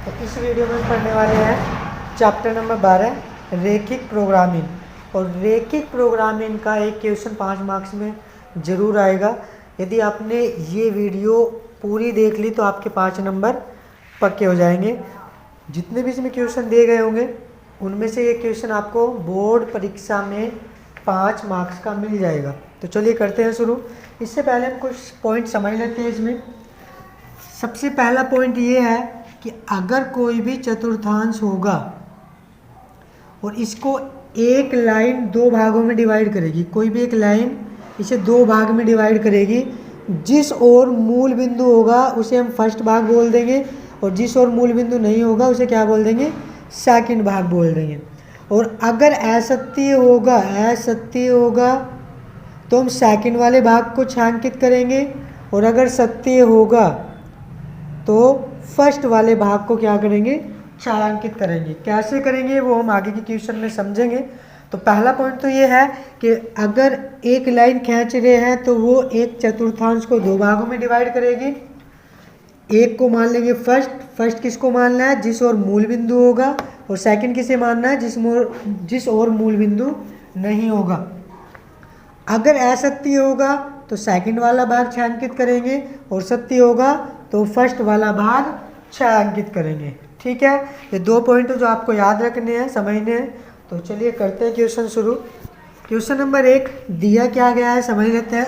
तो इस वीडियो में पढ़ने वाले हैं चैप्टर नंबर 12 रेखिक प्रोग्रामिंग। और रेखिक प्रोग्रामिंग का एक क्वेश्चन 5 मार्क्स में ज़रूर आएगा। यदि आपने ये वीडियो पूरी देख ली तो आपके 5 नंबर पक्के हो जाएंगे। जितने भी इसमें क्वेश्चन दिए गए होंगे उनमें से एक क्वेश्चन आपको बोर्ड परीक्षा में 5 मार्क्स का मिल जाएगा। तो चलिए करते हैं शुरू। इससे पहले हम कुछ पॉइंट समझ लेते हैं। इसमें सबसे पहला पॉइंट ये है कि अगर कोई भी चतुर्थांश होगा और इसको एक लाइन दो भागों में डिवाइड करेगी, कोई भी एक लाइन इसे दो भाग में डिवाइड करेगी, जिस ओर मूल बिंदु होगा उसे हम फर्स्ट भाग बोल देंगे और जिस ओर मूल बिंदु नहीं होगा उसे क्या बोल देंगे, सेकंड भाग बोल देंगे। और अगर असत्य होगा तो हम सेकंड वाले भाग को छायांकित करेंगे और अगर सत्य होगा तो फर्स्ट वाले भाग को क्या करेंगे, छायांकित करेंगे। कैसे करेंगे वो हम आगे के क्वेश्चन में समझेंगे। तो पहला पॉइंट तो ये है कि अगर एक लाइन खींच रहे हैं तो वो एक चतुर्थांश को दो भागों में डिवाइड करेगी। एक को मान लेंगे फर्स्ट किसको मानना है, जिस ओर मूल बिंदु होगा, और सेकंड किसे मानना है, जिस ओर मूल बिंदु नहीं होगा। अगर असत्य होगा तो सेकंड वाला भाग छायांकित करेंगे और सत्य होगा तो फर्स्ट वाला भाग छायांकित करेंगे। ठीक है, ये दो पॉइंट जो आपको याद रखने हैं, समझने हैं। तो चलिए करते हैं क्वेश्चन शुरू। क्वेश्चन नंबर 1 दिया क्या गया है, समझ लेते हैं।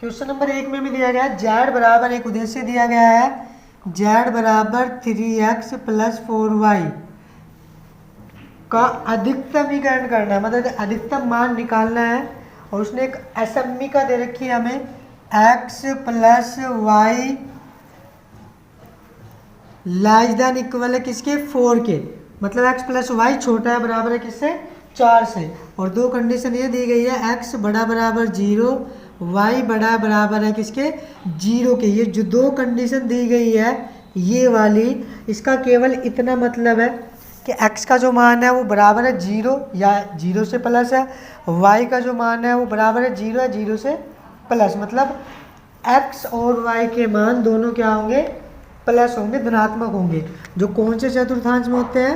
क्वेश्चन नंबर 1 में भी दिया गया है z बराबर, एक उद्देश्य दिया गया है z बराबर 3x + 4y का अधिकतमीकरण करना है, मतलब अधिकतम मान निकालना है। और उसने एक असम्मिका दे रखी है हमें x + y less than equal है किसके, 4 के, मतलब x + y छोटा है बराबर है किससे, 4 से। और दो कंडीशन ये दी गई है x बड़ा बराबर 0, y बड़ा बराबर है किसके, 0 के। ये जो दो कंडीशन दी गई है ये वाली, इसका केवल इतना मतलब है कि x का जो मान है वो बराबर है 0 या 0 से प्लस है, y का जो मान है वो बराबर है 0 या 0 से प्लस, मतलब x और y के मान दोनों क्या होंगे, प्लस होंगे, धनात्मक होंगे। जो कौन से चतुर्थांश में होते हैं,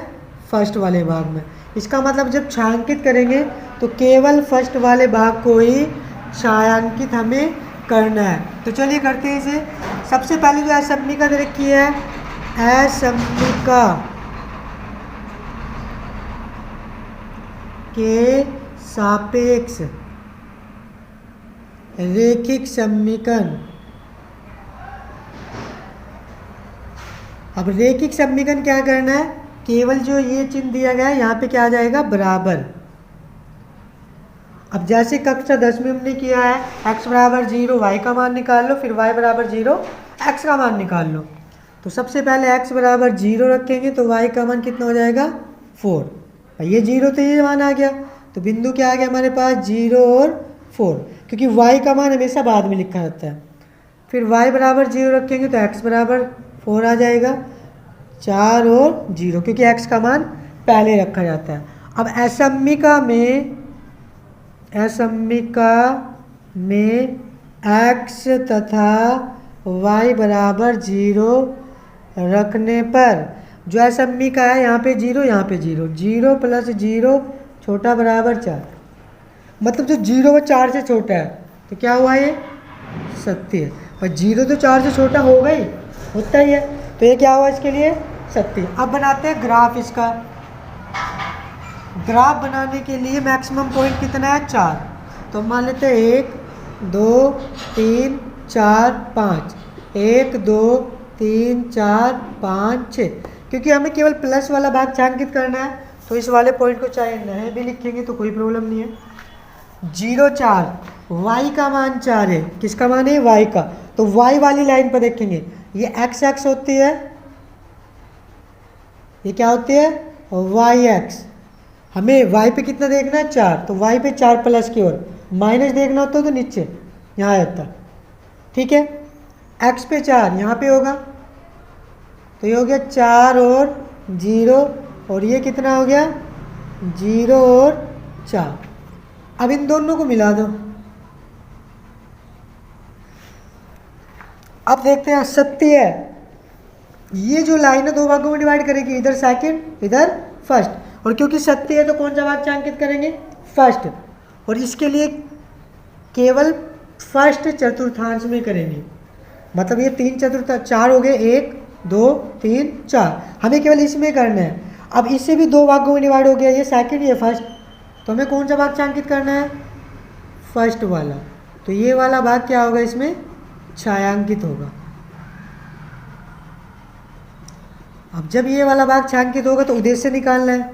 फर्स्ट वाले भाग में। इसका मतलब जब छायांकित करेंगे तो केवल फर्स्ट वाले भाग को ही छायांकित हमें करना है। तो चलिए करते हैं इसे। सबसे पहले जो असम्मिका दे रखी है, असम्मिका के सापेक्ष रेखिक समीकरण। अब रेखिक समीकरण क्या करना है, केवल जो ये चिन्ह दिया गया है यहाँ पे क्या आ जाएगा, बराबर। अब जैसे कक्षा 10 में हमने किया है x बराबर 0 y का मान निकाल लो, फिर y बराबर 0 x का मान निकाल लो। तो सबसे पहले x बराबर 0 रखेंगे तो y का मान कितना हो जाएगा, 4। ये 0 तो ये मान आ गया, तो बिंदु क्या आ गया हमारे पास, 0 और 4, क्योंकि y का मान हमेशा बाद में लिखा जाता है। फिर y बराबर 0 रखेंगे तो x बराबर 4 आ जाएगा, 4 और 0, क्योंकि x का मान पहले रखा जाता है। अब असम्मिका में x तथा y बराबर 0 रखने पर जो असम्मिका है यहाँ पे 0, यहाँ पे 0, 0 + 0 छोटा बराबर 4, मतलब जो 0 वो 4 से छोटा है तो क्या हुआ, ये सत्य है। और 0 तो 4 से छोटा होगा ही, होता ही है, तो ये क्या हुआ इसके लिए, सत्य। अब बनाते हैं ग्राफ इसका। ग्राफ बनाने के लिए मैक्सिमम पॉइंट कितना है, 4। तो मान लेते हैं 1 2 3 4 5, 1 2 3 4 5 6, क्योंकि हमें केवल प्लस वाला भाग छायांकित करना है तो इस वाले पॉइंट को चाहे नहीं भी लिखेंगे तो कोई प्रॉब्लम नहीं है। 0 4, y का मान 4 है, किसका मान है, y का। तो y वाली लाइन पर देखेंगे ये x होती है, ये क्या होती है, yx। हमें y पे कितना देखना है, 4, तो y पे 4 प्लस की ओर, माइनस देखना होता है तो नीचे यहाँ आता। ठीक है, x पे 4 यहाँ पे होगा, तो ये हो गया 4 और 0, और ये कितना हो गया, 0 और 4। अब इन दोनों को मिला दो। अब देखते हैं सत्य है, ये जो लाइन है 2 भागों में डिवाइड करेगी, इधर सेकंड इधर फर्स्ट, और क्योंकि सत्य है तो कौन सा भाग छायांकित करेंगे, फर्स्ट, और इसके लिए केवल फर्स्ट चतुर्थांश में करेंगे। मतलब ये 3 चतुर्थांश 4 हो गए, 1 2 3 4, हमें केवल इसमें करना है। अब इससे भी 2 भागों में डिवाइड हो गया, ये सेकंड ये फर्स्ट, तो हमें कौन सा भाग छायांकित करना है, फर्स्ट वाला। तो ये वाला भाग क्या होगा, इसमें छायांकित होगा। अब जब ये वाला भाग छायांकित होगा तो उद्देश्य निकालना है।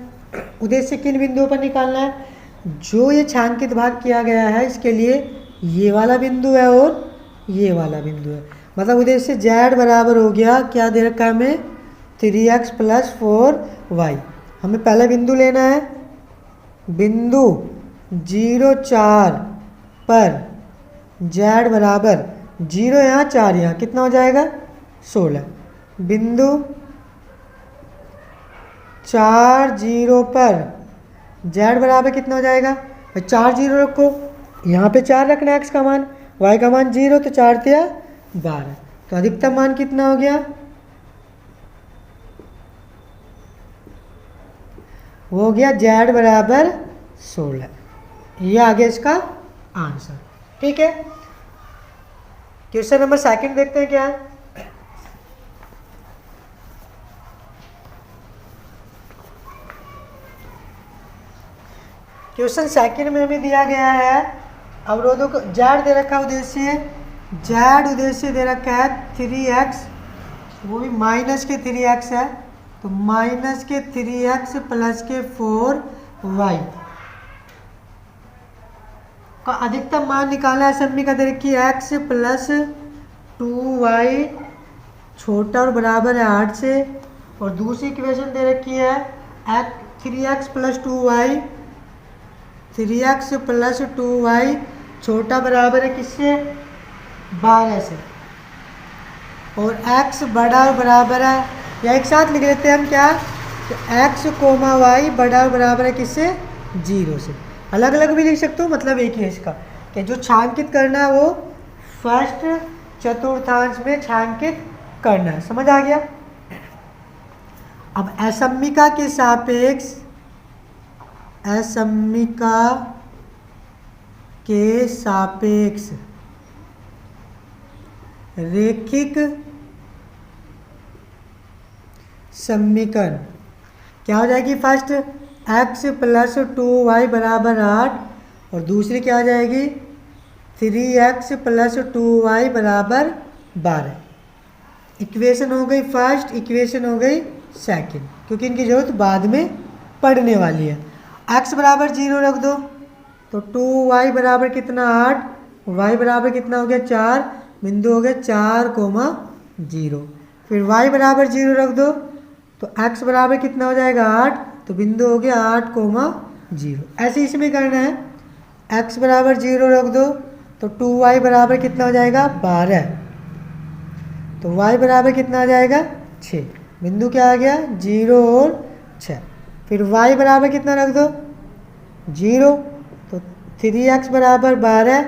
उद्देश्य किन बिंदुओं पर निकालना है, जो ये छायांकित भाग किया गया है इसके लिए ये वाला बिंदु है और ये वाला बिंदु है। मतलब उद्देश्य z बराबर हो गया, क्या दे रखा है हमें, 3x + 4y। हमें पहला बिंदु लेना है, बिंदु 0 4 पर z बराबर 0 यहाँ 4 यहाँ, कितना हो जाएगा 16। बिंदु 4 0 पर z बराबर कितना हो जाएगा, 4 0 रखो, यहाँ पे 4 रखना है x का मान, y का मान 0, तो 4 तिया 12, तो अधिकतम मान कितना हो गया, वो हो गया z बराबर 16। ये आ गया इसका आंसर। ठीक है, क्वेश्चन नंबर सेकंड देखते हैं क्या है। क्वेश्चन सेकंड में हमें दिया गया है अवरोधों को z दे रखा है, उद्देश्य z उद्देश्य दे रखा है 3x, वो भी माइनस के 3x है, तो माइनस के 3x प्लस के 4y का अधिकतम मान निकालना है। समी का दे रखी है x प्लस 2y छोटा और बराबर है 8 से, और दूसरी इक्वेशन दे रखी है 3x plus 2y, 3x plus 2y छोटा बराबर है किससे, 12 से, और x बड़ा और बराबर है, या एक साथ लिख लेते हैं हम क्या, तो x कोमा y बड़ा और बराबर है किससे, 0 से। अलग अलग भी लिख सकते हो, मतलब एक ही है इसका, कि जो छायांकित करना है वो फर्स्ट चतुर्थांश में छायांकित करना है। समझ आ गया। अब असम्मिका के सापेक्ष, असम्मिका के सापेक्ष रेखिक समीकरण क्या हो जाएगी, फर्स्ट x प्लस 2y बराबर 8, और दूसरी क्या हो जाएगी 3x प्लस 2y बराबर 12। इक्वेशन हो गई फर्स्ट, इक्वेशन हो गई सेकंड, क्योंकि इनकी जरूरत बाद में पड़ने वाली है। x बराबर 0 रख दो, तो 2y बराबर कितना 8, y बराबर कितना हो गया 4, बिंदु हो गया 4,0। फिर y बराबर 0 रख दो, तो x बराबर कितना हो जाएगा 8, तो बिंदु हो गया 8,0। ऐसे इसमें करना है, x बराबर 0 रख दो, तो 2y बराबर कितना हो जाएगा 12, तो y बराबर कितना आ जाएगा 6, बिंदु क्या आ गया 0 और 6। फिर y बराबर कितना रख दो 0, तो 3x बराबर 12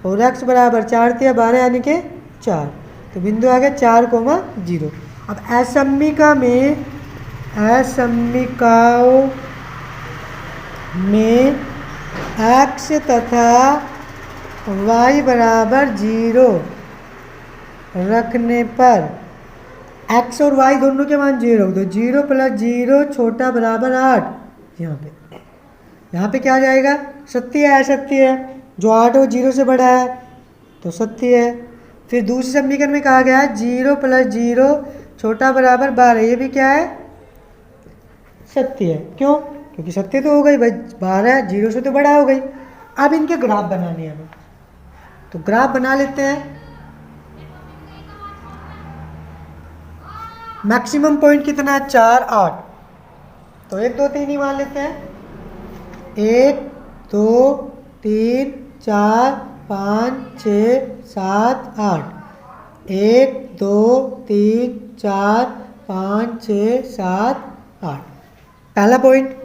और x बराबर 4 तिया 12 यानी कि 4, तो बिंदु आ गया 4,0। अब असम्मिका में, असम्मिकाओं में x तथा y बराबर 0 रखने पर x और y दोनों के मान 0 रख दो, 0 प्लस 0 छोटा बराबर 8। यहाँ पे क्या आ जाएगा, सत्य है, असत्य है, जो 8 और 0 से बड़ा है तो सत्य है। फिर दूसरे समीकरण में कहा गया है 0 प्लस 0 छोटा बराबर 12, ये भी क्या है, सत्य है। क्यों, क्योंकि सत्य तो हो गई भाई, 12 0 से तो बड़ा हो गई। अब इनके ग्राफ बनाने हैं हमें, तो ग्राफ बना लेते हैं। मैक्सिमम पॉइंट कितना है 4 8, तो 1 2 3 ही मान लेते हैं, 1 2 3 4 5 6 7 8, 1 2 3 4 5 6 7 8। पहला पॉइंट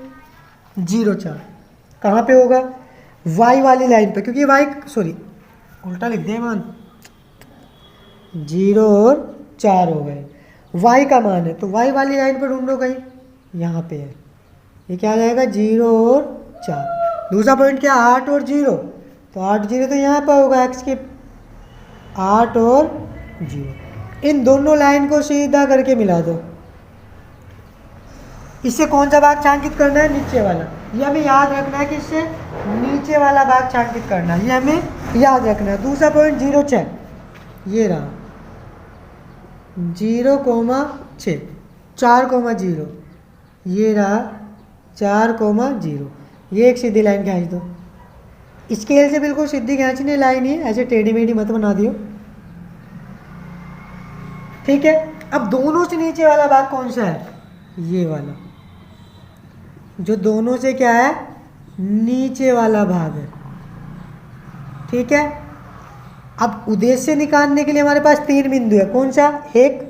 0 4 कहाँ पे होगा, y वाली लाइन पे, क्योंकि y सॉरी उल्टा लिख दिया मान, 0 और 4 हो गए। y का मान है, तो y वाली लाइन पर ढूंढो कहीं, यहाँ पे है, ये क्या आ जाएगा 0 और 4। दूसरा पॉइंट क्या 8 और 0, तो 8 0 तो यहाँ पर होगा x के 8 और 0। इन दोनों लाइन को सीधा करके मिला दो। इससे कौन सा भाग छांकित करना है, नीचे वाला। ये हमें याद रखना है कि इससे नीचे वाला भाग छांकित करना है, ये हमें याद रखना है। दूसरा पॉइंट 0 6, ये रहा 0,6, 4,0, ये रहा 4,0। ये एक सीधी लाइन खींच दो। स्केल से बिल्कुल सीधी खींचनी लाइन ही, ऐसे टेढ़ी मेढ़ी मत बना दियो, ठीक है। अब दोनों से नीचे वाला भाग कौन सा है, ये वाला, जो दोनों से क्या है, नीचे वाला भाग है, ठीक है। अब उद्देश्य निकालने के लिए हमारे पास 3 बिंदु है, कौन सा, 1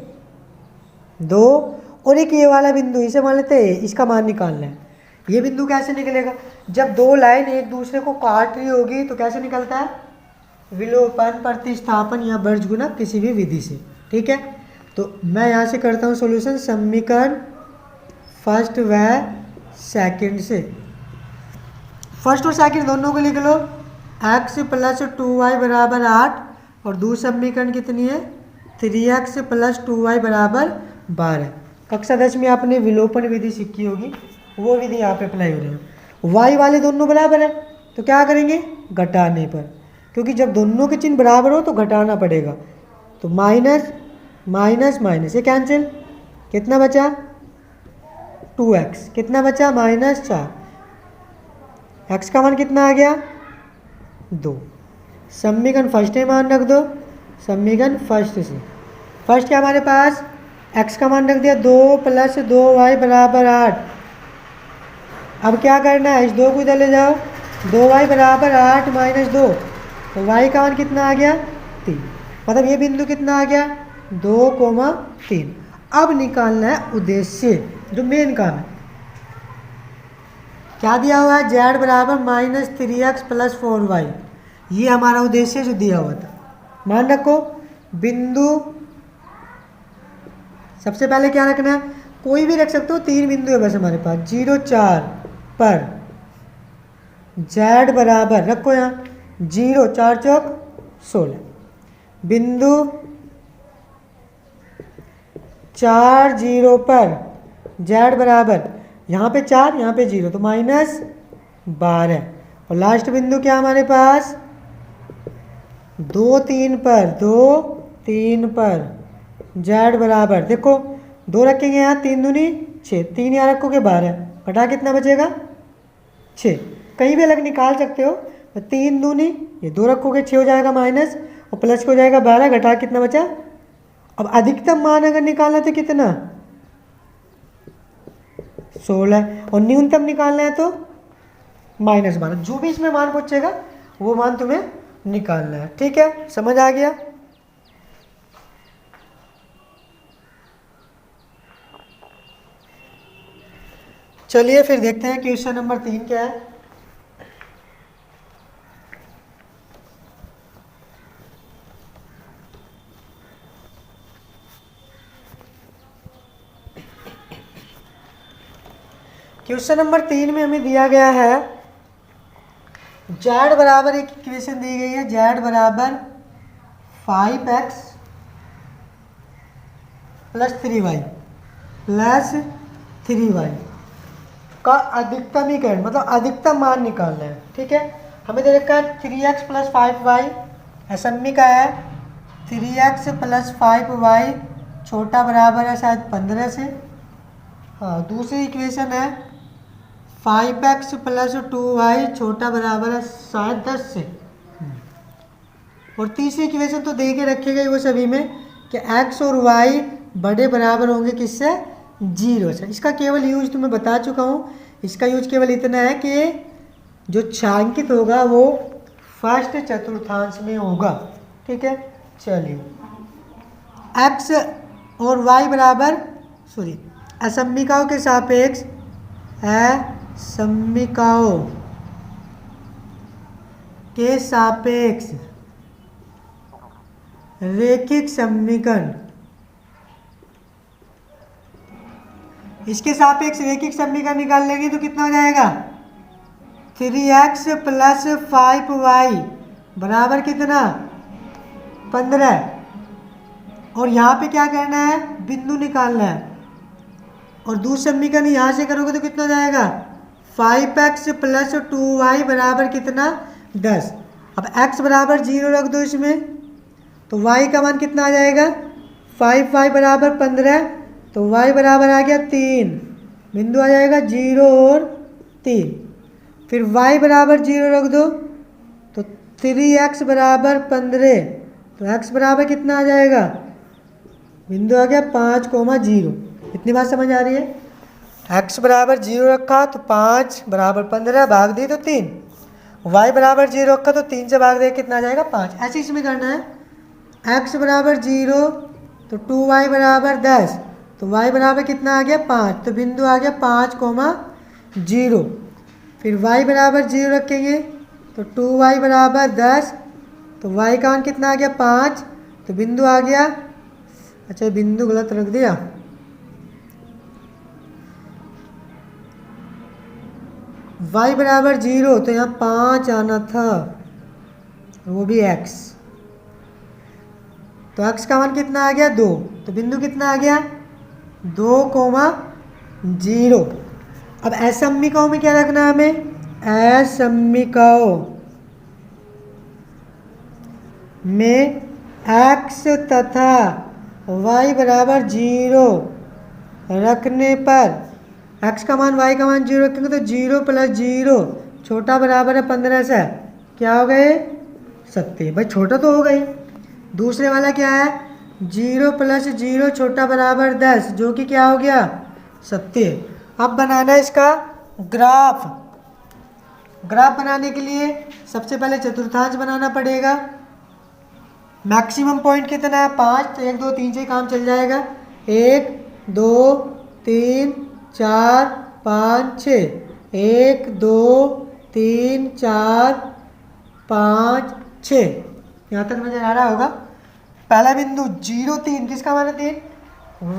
2 और एक ये वाला बिंदु, इसे मान लेते हैं, इसका मान निकालना है। ये बिंदु कैसे निकलेगा, जब दो लाइन एक दूसरे को काट रही होगी तो कैसे निकलता है, विलोपन, प्रतिस्थापन या बीजगुणक, किसी भी विधि से, ठीक है। तो मैं यहाँ से करता हूँ सॉल्यूशन, समीकरण फर्स्ट व सेकंड से। फर्स्ट और सेकंड दोनों को लिख लो, x + 2y = 8 और दूसरी समीकरण कितनी है, 3x + 2y = 12। कक्षा 10 में आपने विलोपन विधि सीखी होगी, वो विधि यहाँ पे अप्लाई हो रही है। y वाले दोनों बराबर है तो क्या करेंगे, घटाने पर, क्योंकि जब दोनों के चिन्ह बराबर हो तो घटाना पड़ेगा। तो माइनस माइनस माइनस, ये कैंसिल, कितना बचा 2x, कितना बचा -4, x का मान कितना आ गया 2। समीकरण फर्स्ट में मान रख दो, समीकरण फर्स्ट से, फर्स्ट क्या हमारे पास, x का मान रख दिया 2 + 2y = 8। अब क्या करना है, इस 2 को इधर ले जाओ, 2y = 8 - 2, तो y का मान कितना आ गया 3, मतलब ये बिंदु कितना आ गया 2,3। अब निकालना है उद्देश्य, जो मेन काम है। क्या दिया हुआ है, z = -3x + 4y, ये हमारा उद्देश्य जो दिया हुआ था। मान रखो बिंदु, सबसे पहले क्या रखना है, कोई भी रख सकते हो, 3 बिंदु है बस हमारे पास। 0 4 पर z बराबर रखो यहाँ 0, 4 चौक 16, बिंदु 4 0 पर z बराबर, यहाँ पे 4 यहाँ पे 0 तो -12। और लास्ट बिंदु क्या हमारे पास 2 3 पर z बराबर, देखो 2 रखेंगे यहाँ, 3 दूनी 6, 3 यहाँ रखोगे 12, घटा कितना बचेगा 6, कहीं भी अलग निकाल सकते हो। 3 दूनी, ये 2 रखोगे 6 हो जाएगा माइनस, और प्लस हो जाएगा 12, घटा कितना बचा। अब अधिकतम मान अगर निकालना तो कितना 16, और न्यूनतम निकालना है तो -12। जो भी इसमें मान पूछेगा वो मान तुम्हें निकालना है, ठीक है, समझ आ गया। चलिए फिर देखते हैं क्वेश्चन नंबर 3 क्या है। क्वेश्चन नंबर 3 में हमें दिया गया है z बराबर, एक इक्वेशन दी गई है, z बराबर 5x + 3y + 3y का अधिकतमीकरण, मतलब अधिकतम मान निकालना है, ठीक है। हमें दे रखा है 3x + 5y, असम्मी का है 3x + 5y छोटा बराबर है शायद 15 से। हाँ, दूसरी इक्वेशन है 5x + 2y छोटा बराबर है शायद 10 से। और तीसरी इक्वेशन तो दे के रखी गई वो सभी में कि x और y बड़े बराबर होंगे किससे, 0 से। इसका केवल यूज तो मैं बता चुका हूँ, इसका यूज केवल इतना है कि जो छांकित होगा वो फर्स्ट चतुर्थांश में होगा, ठीक है। चलिए, x और y बराबर, सॉरी, असम्मिकाओं के सापेक्ष, असम्मिकाओं के सापेक्ष रैखिक समीकरण इसके सापेक्ष रैखिक समीकरण निकाल लेंगे तो कितना हो जाएगा 3x प्लस 5y बराबर कितना 15। और यहाँ पे क्या करना है बिंदु निकालना है। और दूसरा समीकरण यहाँ से करोगे तो कितना हो जाएगा 5x प्लस 2y बराबर कितना 10। अब x बराबर 0 रख दो इसमें तो y का मान कितना आ जाएगा 5y बराबर 15 तो y बराबर आ गया 3, बिंदु आ जाएगा 0 और 3। फिर y बराबर 0 रख दो तो 3x बराबर 15 तो x बराबर कितना आ जाएगा बिंदु आ गया 5,0। इतनी बात समझ आ रही है। x बराबर 0 रखा तो 5 बराबर 15 भाग दी तो 3, y बराबर 0 रखा तो 3 से भाग दे कितना आ जाएगा 5। ऐसे इसमें करना है x बराबर 0 तो 2y बराबर 10 तो y बराबर कितना आ गया 5 तो बिंदु आ गया 5,0। फिर y बराबर 0 रखेंगे तो 2y बराबर 10 तो y का मान कितना आ गया 5 तो बिंदु आ गया, अच्छा बिंदु गलत रख दिया, y बराबर 0 तो यहाँ 5 आना था वो भी x तो x का मान कितना आ गया 2 तो बिंदु कितना आ गया 2,0। अब असमीकाओं में क्या रखना है हमें असमीकाओं में x तथा y बराबर 0 रखने पर x का मान y का मान 0 रखेंगे तो 0 प्लस 0 छोटा बराबर है 15 से क्या हो गए 70। भाई छोटा तो हो गई। दूसरे वाला क्या है 0 प्लस 0 छोटा बराबर 10 जो कि क्या हो गया 70। अब बनाना है इसका ग्राफ। ग्राफ बनाने के लिए सबसे पहले चतुर्थांश बनाना पड़ेगा। मैक्सिमम पॉइंट कितना है 5 तो 1 2 3 से काम चल जाएगा। 1 2 3 4 5 6 1 2 3 4 5 6 यहाँ तक नजर आ रहा होगा। पहला बिंदु 0 3 किसका मान है 3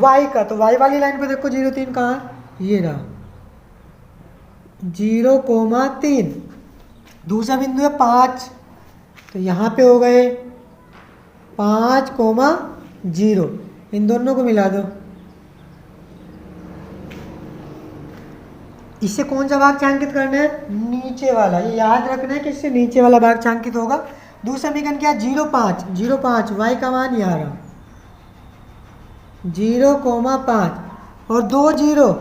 y का तो y वाली लाइन पे देखो 0 3 कहाँ ये रहा 0,3। दूसरा बिंदु है 5 तो यहाँ पे हो गए 5,0। इन दोनों को मिला दो। इससे कौन सा भाग छांकित करना है नीचे वाला। ये याद रखना है कि इससे नीचे वाला भाग छांकित होगा। दूसरा समीकरण क्या 0,5 0,5 y का मान यहाँ रहा 0,5 और 2 0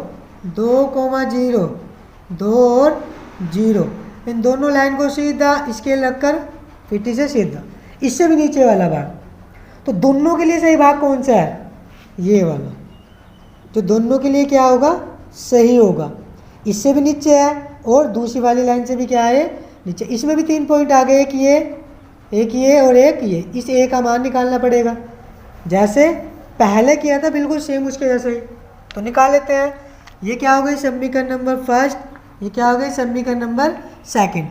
2,0 2 और 0 इन दोनों लाइन को सीधा स्केल रखकर पीटी से सीधा। इससे भी नीचे वाला भाग तो दोनों के लिए सही भाग कौन सा है ये वाला जो दोनों के लिए क्या होगा सही होगा। इससे भी नीचे है और दूसरी वाली लाइन से भी क्या है नीचे। इसमें भी 3 पॉइंट आ गए एक ये और एक ये। इस ए का मान निकालना पड़ेगा जैसे पहले किया था बिल्कुल सेम उसके जैसे ही। तो निकाल लेते हैं। ये क्या हो गई समीकरण नंबर फर्स्ट, ये क्या हो गई समीकरण नंबर सेकंड।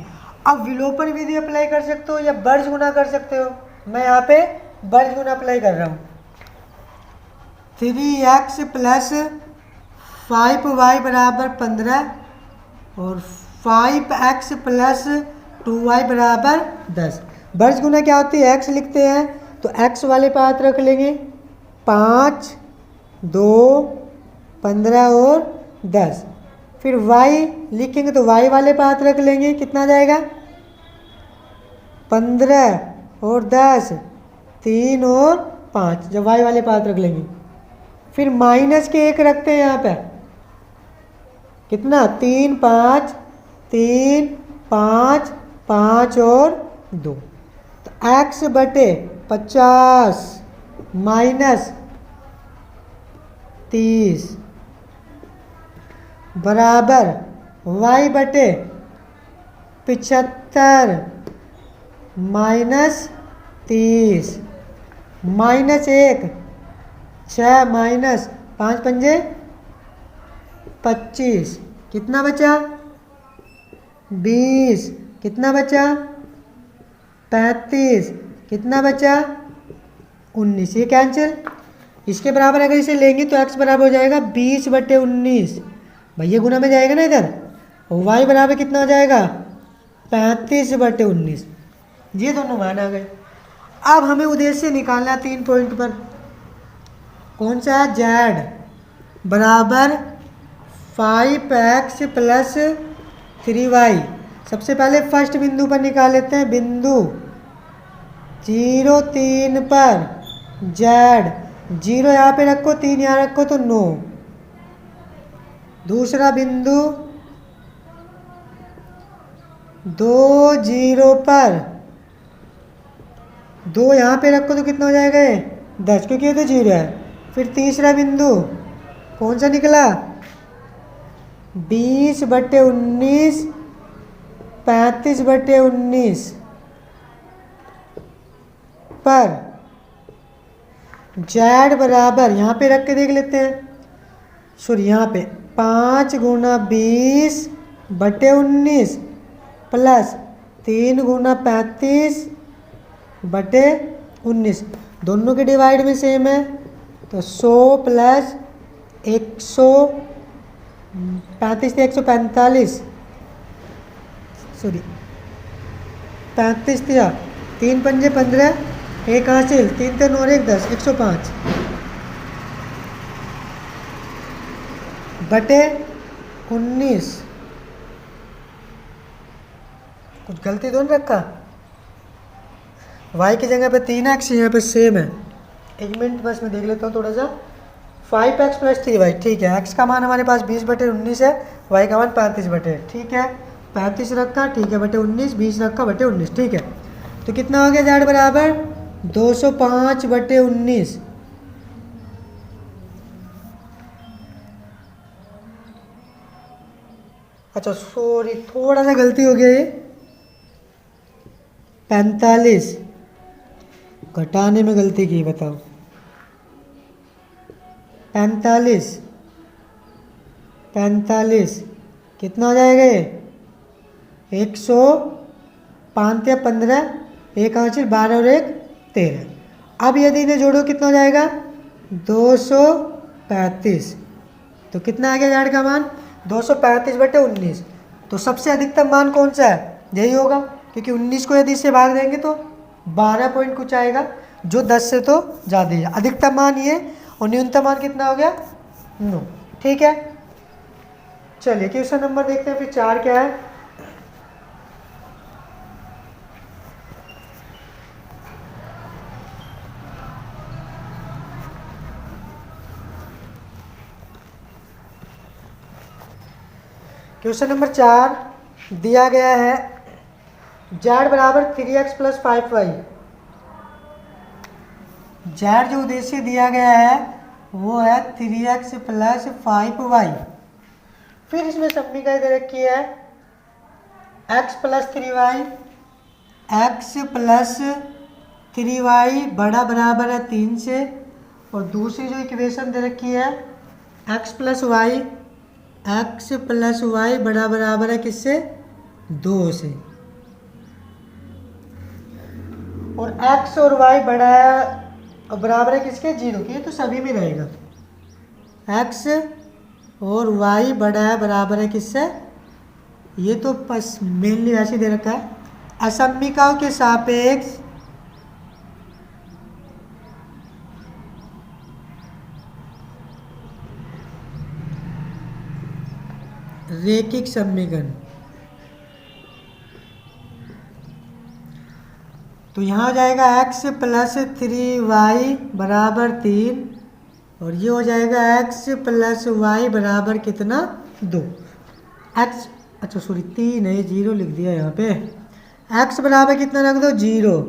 अब विलोपन विधि अप्लाई कर सकते हो या बर्ज गुना कर सकते हो। मैं यहाँ पे बर्ज गुना अप्लाई कर रहा हूँ। 3x प्लस 5y बराबर 15 और 5x प्लस 2y बराबर 10। बर्ज गुना क्या होती है x लिखते हैं तो x वाले पात रख लेंगे 5 2 15 और 10। फिर y लिखेंगे तो y वाले पात रख लेंगे कितना जाएगा 15 और 10 3 और 5 जब y वाले पात रख लेंगे। फिर माइनस के 1 रखते हैं यहाँ पे कितना 3 5 3 5 5 और 2 तो x बटे 50 माइनस 30 बराबर y बटे 75 माइनस 30 माइनस 1 6 माइनस 5 पंजे 25 कितना बचा 20 कितना बचा 35 कितना बचा 19 ये कैंसिल। इसके बराबर अगर इसे लेंगे तो x बराबर हो जाएगा 20/19। भैया गुना में जाएगा ना इधर, और y बराबर कितना हो जाएगा 35/19। ये दोनों मान आ गए। अब हमें उद्देश्य निकालना है 3 पॉइंट पर। कौन सा है? z बराबर 5x + 3y। सबसे पहले फर्स्ट बिंदु पर निकाल लेते हैं। बिंदु 0 3 पर z 0 यहाँ पे रखो, 3 यहाँ रखो तो 9। दूसरा बिंदु 2 0 पर 2 यहाँ पे रखो तो कितना हो जाएगा ये 10, क्योंकि ये तो 0 है। फिर तीसरा बिंदु कौन सा निकला? 20/19 35/19 पर z बराबर यहाँ पे रख के देख लेते हैं। सॉरी यहाँ पे 5 × 20/19 प्लस 3 × 35/19, दोनों के डिवाइड में सेम है तो 100 + 100 35 से 145, सॉरी 35 दिया, 3 पंजे 15, 1 हासिल, 3 3 और 1 10, 105 बटे 19। कुछ गलती तो नहीं रखा? y की जगह पे 3x, यहाँ पे सेम है। एक मिनट बस मैं देख लेता हूँ थोड़ा सा। 5x + 3y, ठीक है। x का मान हमारे पास 20/19 है, y का मान 35/, ठीक है। 35 रखा, ठीक है, बटे 19, 20 रखा बटे 19, ठीक है। तो कितना हो गया z बराबर 205/19। अच्छा सॉरी, थोड़ा सा गलती हो गया, ये 45 घटाने में गलती की, बताओ। 45 कितना हो जाएगा ये 105 या 15, 1 हासिल, 12 और 1 13। अब यदि इन्हें जोड़ो कितना हो जाएगा 235। तो कितना आ गया z का मान 235/19। तो सबसे अधिकतम मान कौन सा है? यही होगा, क्योंकि 19 को यदि इससे भाग देंगे तो 12 पॉइंट कुछ आएगा, जो 10 से तो ज़्यादा ही है। अधिकतम मान ये और न्यूनतम मान कितना हो गया 9, ठीक है। चलिए क्वेश्चन नंबर देखते हैं फिर 4 क्या है। क्वेश्चन नंबर 4 दिया गया है z बराबर 3x + 5y। z जो उद्देश्य दिया गया है वो है 3x + 5y। फिर इसमें समीकरण दे रखी है x + 3y, x + 3y बड़ा बराबर है 3 से, और दूसरी जो इक्वेशन दे रखी है x + y बड़ा बराबर है किससे 2 से, और x और y बड़ा है बराबर है किसके 0 के। ये तो सभी में रहेगा, x और y बड़ा है बराबर है किससे, ये तो बस मेनली ऐसे दे रखा है। असमीकाओं के सापेक्ष रैखिक समीकरण। तो यहाँ हो जाएगा x + 3y बराबर 3, और ये हो जाएगा x + y बराबर कितना 2। x अच्छा सॉरी 3 है, 0 लिख दिया यहाँ पे। x बराबर कितना रख दो 0,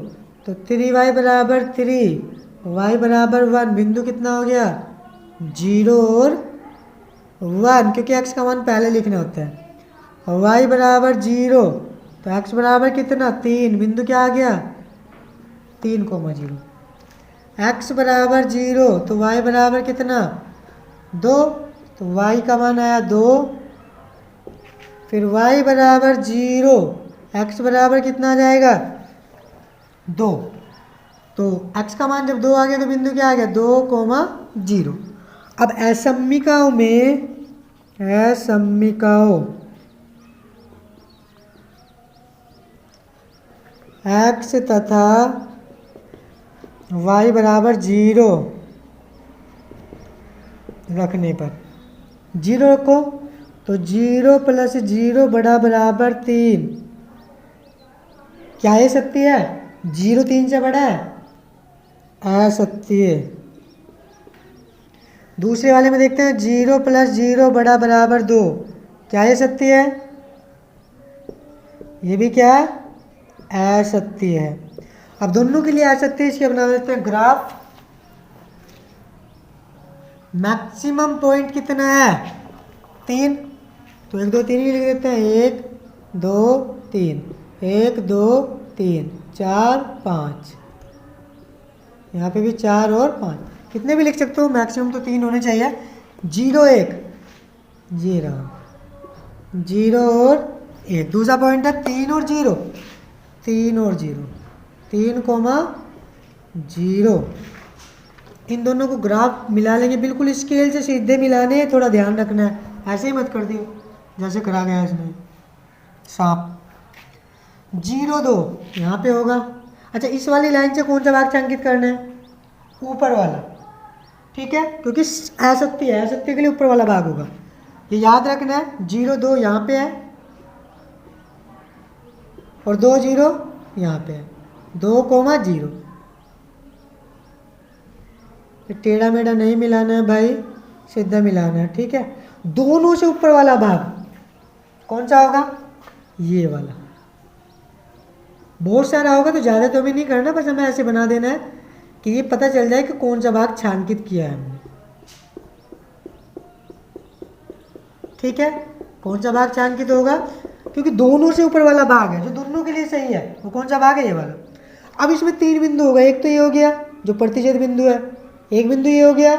तो 3y बराबर 3, y बराबर 1। बिंदु कितना हो गया 0 और 1, क्योंकि x का मान पहले लिखना होता है। और y बराबर 0, तो x बराबर कितना 3, बिंदु क्या आ गया 3,0। x बराबर 0, तो y बराबर कितना 2, तो y का मान आया 2। फिर y बराबर 0, x बराबर कितना आ जाएगा 2, तो x का मान जब 2 आ गया तो बिंदु क्या आ गया 2,2। 0। अब असम्मिकाओं में x तथा y बराबर 0 रखने पर 0 रखो तो 0 प्लस 0 बराबर 3। क्या ये सत्य है? 0 3 से बड़ा है, असत्य। दूसरे वाले में देखते हैं 0 प्लस 0 बराबर 2। क्या ये सत्य है? ये भी क्या है? असत्य है। अब दोनों के लिए असत्य है, इसके बना देते हैं ग्राफ। मैक्सिमम पॉइंट कितना है? 3। तो 1 2 3 ही लिख देते हैं। 1 2 3 1 2 3 4 5। यहाँ पे भी 4 और 5, कितने भी लिख सकते हो, मैक्सिमम तो 3 होने चाहिए। 0 1 0 0 और 1। दूसरा पॉइंट है 3 और 0 3 और 0 3 0। इन दोनों को ग्राफ मिला लेंगे, बिल्कुल स्केल से सीधे मिलाने, थोड़ा ध्यान रखना है, ऐसे ही मत कर दियो जैसे करा गया इसमें सांप। 0 2 यहाँ पे होगा। अच्छा, इस वाली लाइन से कौन सा भाग अंकित करना है? ऊपर वाला, ठीक है, क्योंकि असत्य है, असत्य के लिए ऊपर वाला भाग होगा, ये याद रखना है। 0 2 यहाँ पे है और 2 0 यहाँ पे है, 2 0। टेढ़ा मेढ़ा नहीं मिलाना है भाई, सीधा मिलाना है, ठीक है। दोनों से ऊपर वाला भाग कौन सा होगा? ये वाला। बहुत सारा होगा तो ज़्यादा तो भी नहीं करना, बस हमें ऐसे बना देना है कि ये पता चल जाए कि कौन सा भाग छांकित किया है हमने, ठीक है। कौन सा भाग छांकित होगा? क्योंकि दोनों से ऊपर वाला भाग है जो दोनों के लिए सही है, वो कौन सा भाग है? ये वाला। अब इसमें 3 बिंदु होगा, एक तो ये हो गया जो प्रतिच्छेद बिंदु है, एक बिंदु ये हो गया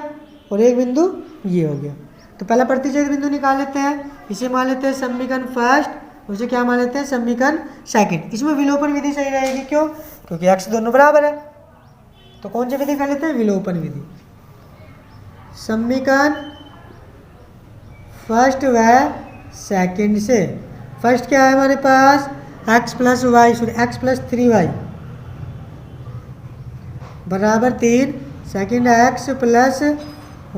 और एक बिंदु ये हो गया। तो पहला प्रतिच्छेद बिंदु निकाल लेते हैं, इसे मान लेते हैं समीकरण फर्स्ट, उसे क्या मान लेते हैं? समीकरण सेकंड। इसमें विलोपन विधि सही रहेगी, क्यों? क्योंकि x दोनों बराबर है। तो कौन सी विधि कर लेते हैं? विलोपन विधि। समीकरण फर्स्ट व सेकंड से, फर्स्ट क्या है हमारे पास? x plus y, sorry x plus 3y बराबर 3, सेकंड x प्लस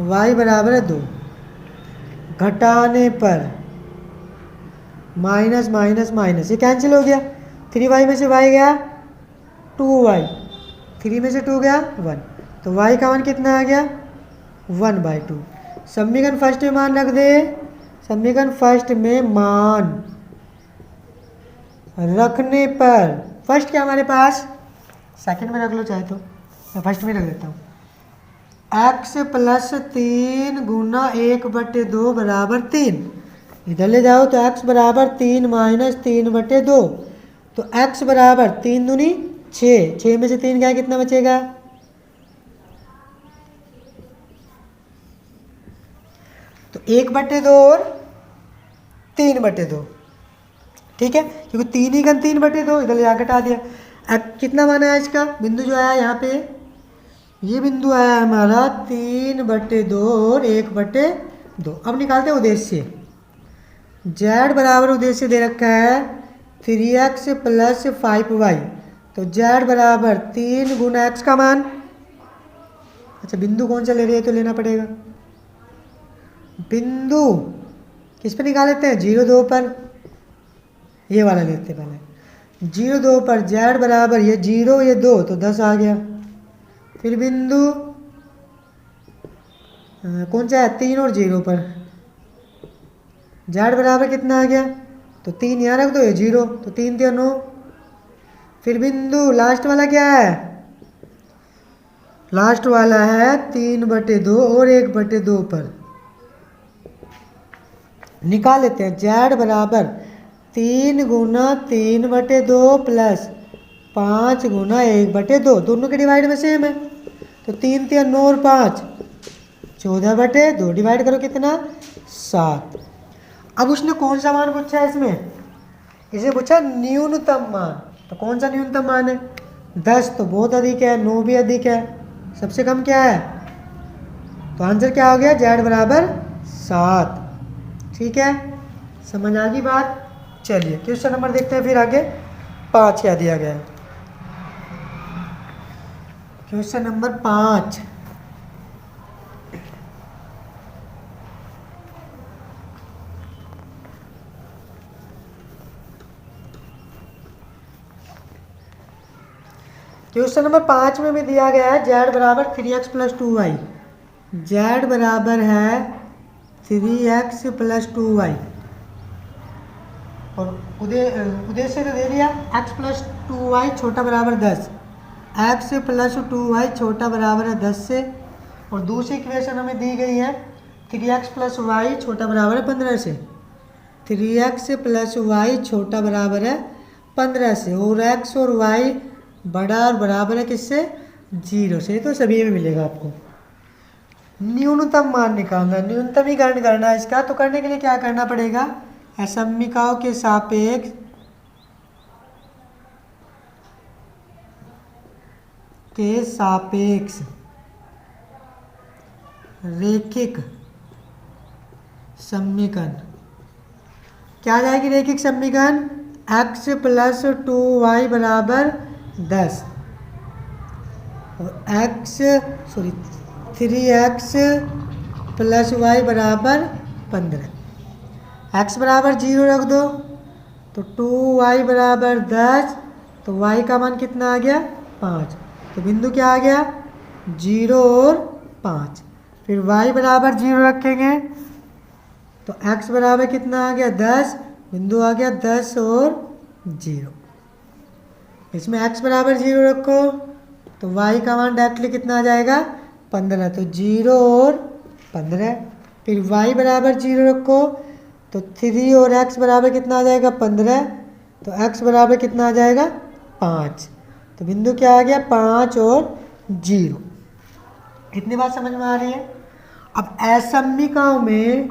y बराबर 2। घटाने पर माइनस माइनस माइनस, ये कैंसिल हो गया। 3y में से y गया 2y, 3 में से 2 गया 1, तो y का मान कितना आ गया? 1/2। समीकरण फर्स्ट में मान रख दे, समीकरण फर्स्ट में मान रखने पर, फर्स्ट क्या हमारे पास? सेकंड में रख लो चाहे तो, मैं फर्स्ट में रख देता हूँ। x प्लस 3 गुना 1/2 बराबर 3। इधर ले जाओ तो x बराबर 3 माइनस 3/2, तो x बराबर 3 दूनी 6, 6 में से 3 गया, कितना बचेगा? तो 1/2 और 3/2, ठीक है, क्योंकि 3 ही 3/2, इधर ले जाकर हटा दिया। अब कितना माना है इसका? बिंदु जो आया यहाँ पे, ये बिंदु आया हमारा 3/2 और 1/2। अब निकालते हैं उद्देश्य। z बराबर उद्देश्य दे रखा है 3x प्लस 5y, तो z बराबर 3 गुना x का मान। अच्छा, बिंदु कौन सा ले रही है तो लेना पड़ेगा, बिंदु किस पे निकाल लेते हैं? 0 2 पर, ये वाला लेते हैं पहले। 0 2 पर z बराबर ये 0 ये 2, तो 10 आ गया। फिर बिंदु कौन सा है? 3 और 0 पर, z बराबर कितना आ गया? तो 3 यहाँ रख दो, ये 0, तो 3 3 9। फिर बिंदु लास्ट वाला क्या है? लास्ट वाला है 3/2 और 1/2 पर। निकाल लेते हैं z बराबर 3 गुना 3/2 प्लस 5 गुना 1/2, दोनों के डिवाइड में सेम है, तो 3 3 9 और 5 14/2, डिवाइड करो कितना? 7। अब उसने कौन सा मान पूछा है इसमें? इसे पूछा न्यूनतम मान, तो कौन सा न्यूनतम मान है? 10 तो बहुत अधिक है, 9 भी अधिक है, सबसे कम क्या है? तो आंसर क्या हो गया, जेड बराबर 7। ठीक है, समझ आ गई बात। चलिए क्वेश्चन नंबर देखते हैं फिर आगे 5 क्या दिया गया है। क्वेश्चन नंबर 5, क्वेश्चन नंबर 5 में भी दिया गया है जेड बराबर 3x प्लस 2y। जेड बराबर है 3x प्लस 2y और उद्देश्य तो दे दिया x प्लस 2y छोटा बराबर 10, x प्लस 2y छोटा बराबर है 10 से। और दूसरी इक्वेशन हमें दी गई है 3x प्लस वाई छोटा बराबर है 15 से। 3x प्लस वाई छोटा बराबर है 15 से और x और y बड़ा और बराबर है किससे, 0 से। तो सभी में मिलेगा आपको। न्यूनतम मान निकालना, न्यूनतमीकरण करना है इसका। तो करने के लिए क्या करना पड़ेगा, असमीकाओं के सापेक्ष रैखिक समीकरण। क्या आ जाएगी रैखिक समीकरण, x प्लस 2y बराबर 10 और 3x प्लस वाई बराबर 15। x बराबर 0 रख दो तो 2y बराबर 10, तो y का मान कितना आ गया, 5। तो बिंदु क्या आ गया, 0 और 5। फिर y बराबर 0 रखेंगे तो x बराबर कितना आ गया, 10। बिंदु आ गया 10 और 0। इसमें x बराबर 0 रखो तो y का मान डायरेक्टली कितना आ जाएगा, 15। तो 0 और 15। फिर y बराबर 0 रखो तो 3 और x बराबर कितना आ जाएगा, 15। तो x बराबर कितना आ जाएगा, 5। तो बिंदु क्या आ गया, 5 और 0। इतनी बात समझ में आ रही है। अब असमीकाओं में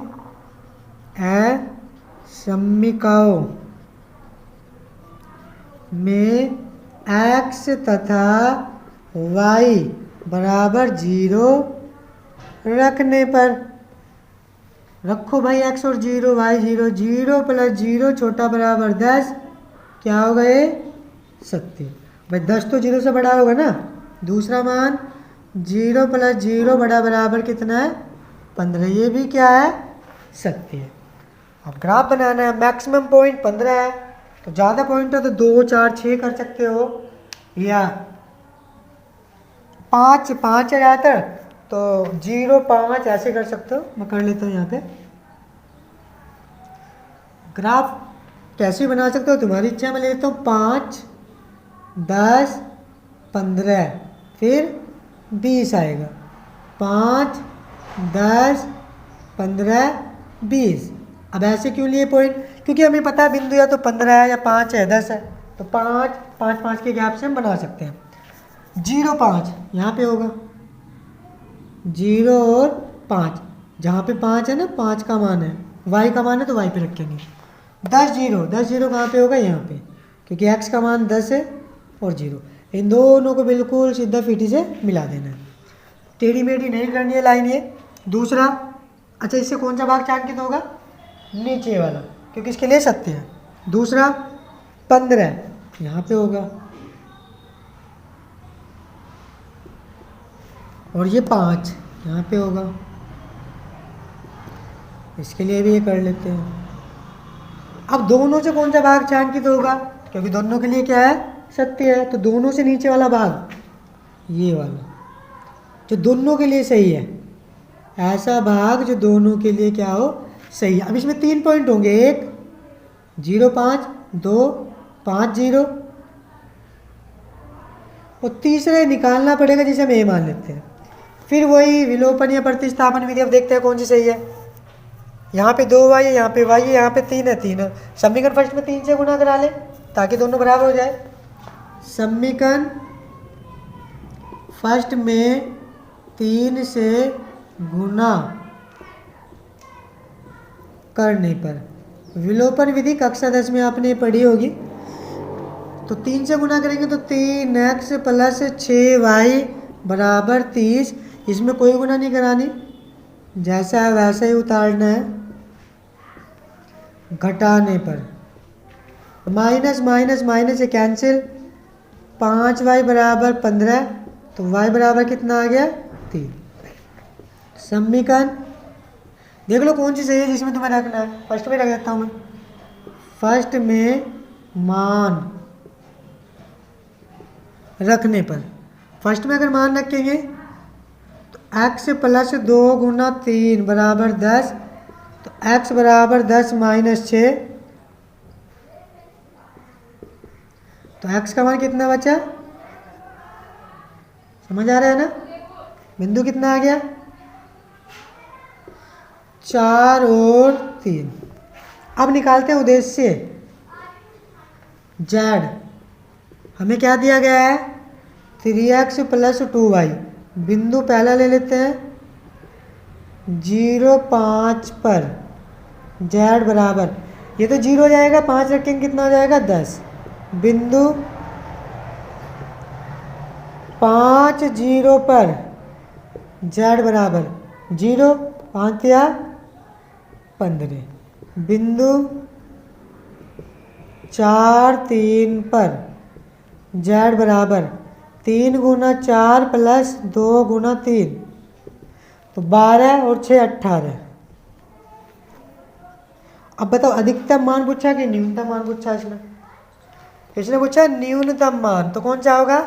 x तथा y बराबर 0 रखने पर, रखो भाई x और 0 y 0, 0 प्लस 0 छोटा बराबर 10, क्या होगा ये, 70। भाई 10 तो 0 से बड़ा होगा ना। दूसरा मान 0 प्लस 0 बड़ा बराबर कितना है, 15। ये भी क्या है, 70 है। अब ग्राफ बनाना है, मैक्सिमम पॉइंट 15 है तो ज़्यादा पॉइंट है तो 2 4 6 कर सकते हो, या 5 5 है ज़्यादातर तो 0 5 ऐसे कर सकते हो। मैं कर लेता हूँ यहाँ पे। ग्राफ कैसे बना सकते हो, तुम्हारी इच्छा। मैं लेता हूँ 5 10 15 फिर 20 आएगा। 5 10 15 20। अब ऐसे क्यों लिए पॉइंट, क्योंकि हमें पता है बिंदु या तो 15 है या 5 है 10 है, तो 5 5 5 के गैप से हम बना सकते हैं। 0 5 यहाँ पे होगा, 0 और 5 जहाँ पे 5 है ना, 5 का मान है, y का मान है तो y पे रखेंगे। 10 0 कहाँ पे होगा, यहाँ पे, क्योंकि x का मान 10 है और 0। इन दोनों को बिल्कुल सीधा फीटी से मिला देना है, टेढ़ी मेढ़ी नहीं करनी है लाइन ये। दूसरा, अच्छा इससे कौन सा भाग चांकित होगा, नीचे वाला, क्योंकि इसके लिए सत्य है। दूसरा 15 यहाँ पे होगा और ये 5 यहाँ पे होगा, इसके लिए भी ये कर लेते हैं। अब दोनों से कौन सा भाग छायांकित होगा, क्योंकि दोनों के लिए क्या है, सत्य है, तो दोनों से नीचे वाला भाग, ये वाला जो दोनों के लिए सही है, ऐसा भाग जो दोनों के लिए क्या हो, सही है। अब इसमें 3 पॉइंट होंगे, 1 0 5 2 5 0, और तीसरे निकालना पड़ेगा जिसे हम ए मान लेते हैं। फिर वही विलोपन या प्रतिस्थापन विधि, अब देखते हैं कौन सी सही है। यहाँ पे 2y है, यहाँ पे y है, यहाँ पे 3 है 3 है। समीकरण फर्स्ट में 3 से गुना करा ले ताकि दोनों बराबर हो जाए। समीकरण फर्स्ट में 3 से गुना करने पर, विलोपन विधि कक्षा 10 में आपने पढ़ी होगी। तो 3 से गुना करेंगे तो 3x प्लस 6y बराबर 30। इसमें कोई गुना नहीं करानी, जैसा है वैसा ही उतारना है, घटाने पर माइनस माइनस माइनस से कैंसिल, 5y बराबर 15, तो y बराबर कितना आ गया 3। समीकरण देख लो कौन सी सही है जिसमें तुम्हें रखना है। फर्स्ट में रख देता हूँ मैं, फर्स्ट में मान रखने पर, फर्स्ट में अगर मान रखेंगे तो x प्लस 2 गुना 3 बराबर 10, तो x बराबर 10 माइनस 6, तो x का मान कितना बचा, समझ आ रहा है ना, बिंदु कितना आ गया 4 और 3। अब निकालते हैं उद्देश्य z, हमें क्या दिया गया है 3x प्लस 2y, बिंदु पहला ले लेते हैं 0,5 पर, z बराबर, ये तो 0 हो जाएगा, 5 रखेंगे कितना हो जाएगा 10, बिंदु 5 0 पर z बराबर 0, 5 या 15, बिंदु 4 3 पर z बराबर 3 गुना 4 प्लस 2 गुना 3, तो 12 और 6 18। अब बताओ अधिकतम मान पूछा कि न्यूनतम मान पूछा, इसने पूछा न्यूनतम मान, तो कौन सा होगा,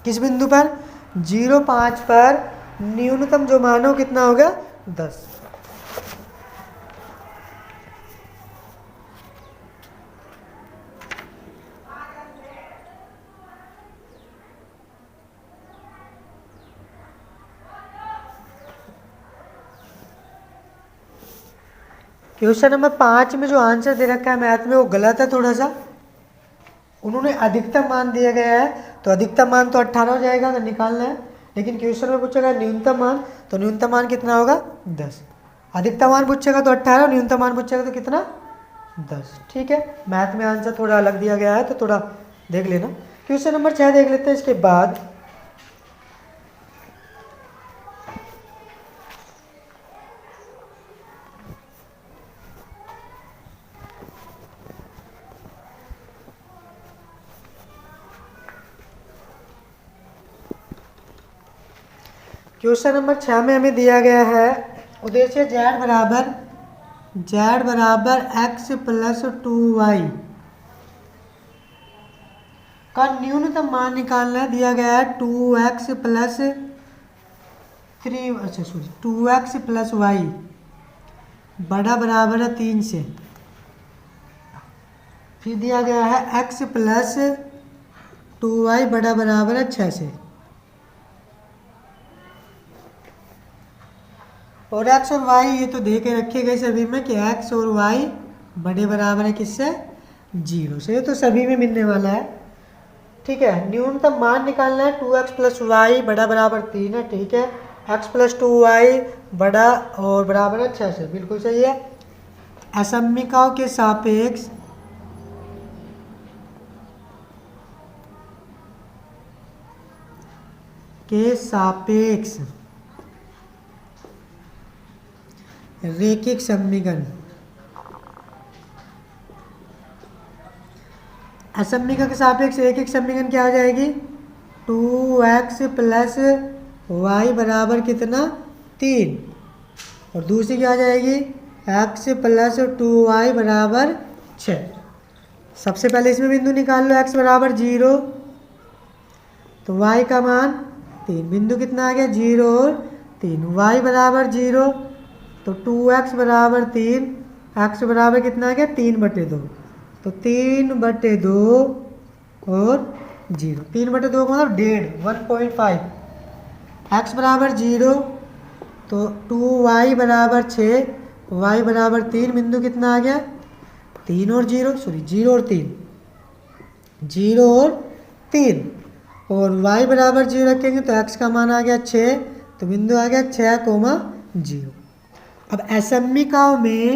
किस बिंदु पर 0,5 पर न्यूनतम जो मान हो कितना होगा 10। क्वेश्चन नंबर 5 में जो आंसर दे रखा है मैथ में वो गलत है थोड़ा सा, उन्होंने अधिकतम मान दिया गया है, तो अधिकतम मान तो 18 हो जाएगा अगर निकालना है, लेकिन क्वेश्चन में पूछेगा न्यूनतम मान, तो न्यूनतम मान कितना होगा 10। अधिकतम मान पूछेगा तो 18, न्यूनतम मान पूछेगा तो कितना 10। ठीक है, मैथ में आंसर थोड़ा अलग दिया गया है तो थोड़ा देख लेना। क्वेश्चन नंबर 6 देख लेते हैं इसके बाद। क्वेश्चन नंबर 6 में हमें दिया गया है उद्देश्य z बराबर x प्लस 2y का न्यूनतम मान निकालना है। दिया गया है 2x plus 2x plus y बड़ा बराबर है 3 से, फिर दिया गया है x प्लस 2y बड़ा बराबर है 6 से, और x और y ये तो दे के रखे गए सभी में कि x और y बड़े बराबर है किससे 0 से, ये तो सभी में मिलने वाला है। ठीक है, न्यूनतम मान निकालना है 2x प्लस वाई बड़ा बराबर 3 है। ठीक है, x प्लस 2y बड़ा और बराबर है 6 से, बिल्कुल सही है। असमीकाओं के सापेक्ष रैखिक समीकरण, असमीका के सापेक्ष रैखिक समीकरण क्या आ जाएगी 2x प्लस वाई बराबर कितना 3, और दूसरी क्या आ जाएगी x प्लस 2y बराबर 6। सबसे पहले इसमें बिंदु निकाल लो, x बराबर 0 तो y का मान 3, बिंदु कितना आ गया 0 और 3, y बराबर 0 तो 2x बराबर 3, x बराबर कितना आ गया 3/2, तो 3/2 और 0, 3/2 मतलब 1.5, x बराबर 0 तो 2y बराबर 6, y बराबर 3, बिंदु कितना आ गया 3 और 0 और 3, 0 और 3, और y बराबर 0 रखेंगे तो x का मान आ गया 6, तो बिंदु आ गया 6,0। अब असमीकाओं में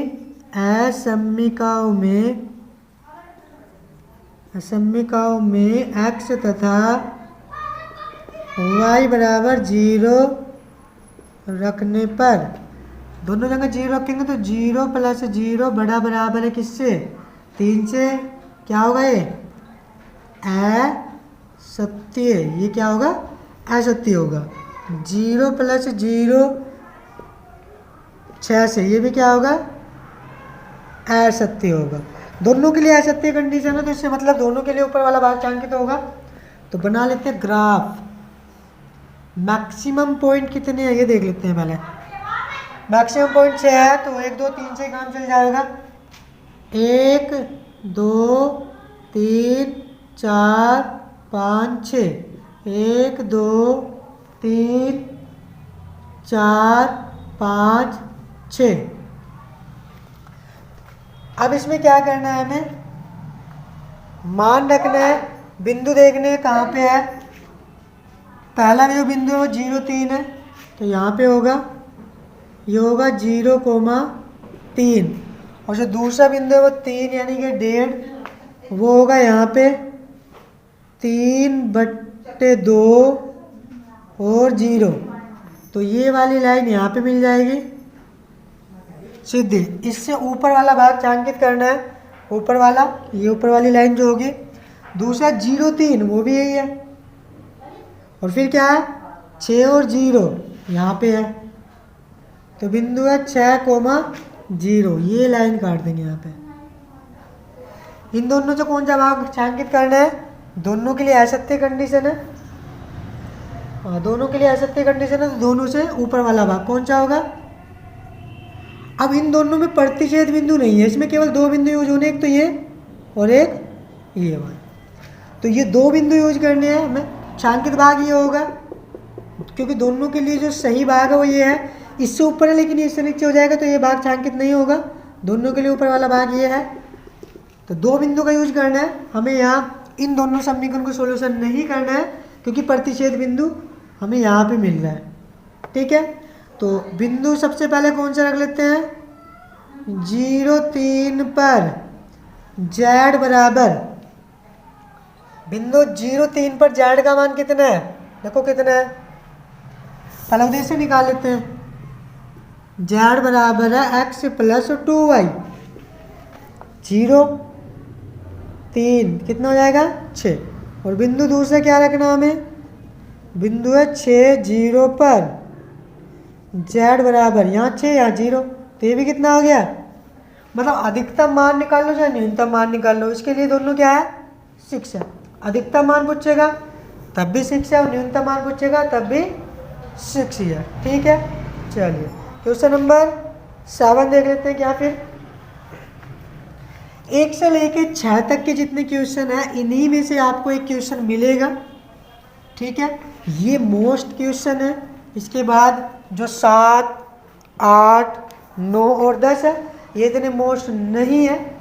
x तथा y बराबर 0 रखने पर दोनों जगह 0 रखेंगे तो 0 + 0 बड़ा बराबर है किससे? 3 से। क्या होगा ये? असत्य। ये क्या होगा? असत्य होगा। 0 + 0 6 से, ये भी क्या होगा? असत्य होगा। दोनों के लिए असत्य कंडीशन है तो इससे मतलब दोनों के लिए ऊपर वाला भाग छायांकित होगा। तो बना लेते हैं ग्राफ। मैक्सिमम पॉइंट कितने हैं ये देख लेते हैं पहले। मैक्सिमम पॉइंट 6 है तो 1 2 3 से काम चल जाएगा। 1 2 3 4 5 6। 1 2 3 4 5 6। अब इसमें क्या करना है हमें? मान रखना है, बिंदु देखने कहाँ पे है। पहला जो बिंदु है वो 0 3 है तो यहाँ पे होगा, ये होगा 0,3। और जो दूसरा बिंदु है वो 3 यानी कि 1.5, वो होगा यहाँ पे 3/2 और 0। तो ये वाली लाइन यहाँ पे मिल जाएगी सीधी। इससे ऊपर वाला भाग छायांकित करना है, ऊपर वाला, ये ऊपर वाली लाइन जो होगी। दूसरा 0 3 वो भी यही है। और फिर क्या है? 6 और 0 यहाँ पे है तो बिंदु है 6,0। ये लाइन काट देंगे यहाँ पे। इन दोनों से कौन सा भाग छायांकित करना है? दोनों के लिए असत्य कंडीशन है। हाँ, दोनों के लिए असत्य कंडीशन है तो दोनों से ऊपर वाला भाग कौन सा होगा? अब इन दोनों में प्रतिच्छेद बिंदु नहीं है, इसमें केवल 2 बिंदु यूज होने, एक तो ये और एक ये वाला। तो ये 2 बिंदु यूज करने हैं हमें। छायांकित भाग ये होगा क्योंकि दोनों के लिए जो सही भाग है वो ये है। इससे ऊपर है लेकिन इससे नीचे हो जाएगा तो ये भाग छायांकित नहीं होगा। दोनों के लिए ऊपर वाला भाग ये है तो 2 बिंदु का यूज करना है हमें। यहाँ इन दोनों समीकरण को सोल्यूशन नहीं करना है क्योंकि प्रतिच्छेद बिंदु हमें यहाँ पे मिल रहा है। ठीक है, तो बिंदु सबसे पहले कौन सा रख लेते हैं? 0 3 पर z बराबर, बिंदु 0 3 पर z का मान कितना है? देखो कितना है, पहले उद्देश्य निकाल लेते हैं। z बराबर है x + 2y। 0 3 कितना हो जाएगा? 6। और बिंदु दूसरा क्या रखना हमें? बिंदु है 6 0 पर z बराबर, यहाँ 6 यहाँ 0 तो ये भी कितना हो गया? मतलब अधिकतम मान निकाल लो चाहे न्यूनतम मान निकाल लो, इसके लिए दोनों क्या है? 6 है। अधिकतम मान पूछेगा तब भी 6 है और न्यूनतम मान पूछेगा तब भी 6 ही है। ठीक है, चलिए क्वेश्चन नंबर 7 देख लेते हैं। क्या फिर 1 से लेके 6 तक के जितने क्वेश्चन है इन्हीं में से आपको एक क्वेश्चन मिलेगा। ठीक है, ये मोस्ट क्वेश्चन है। इसके बाद जो 7 8 9 और 10 है ये इतने मोस्ट नहीं है।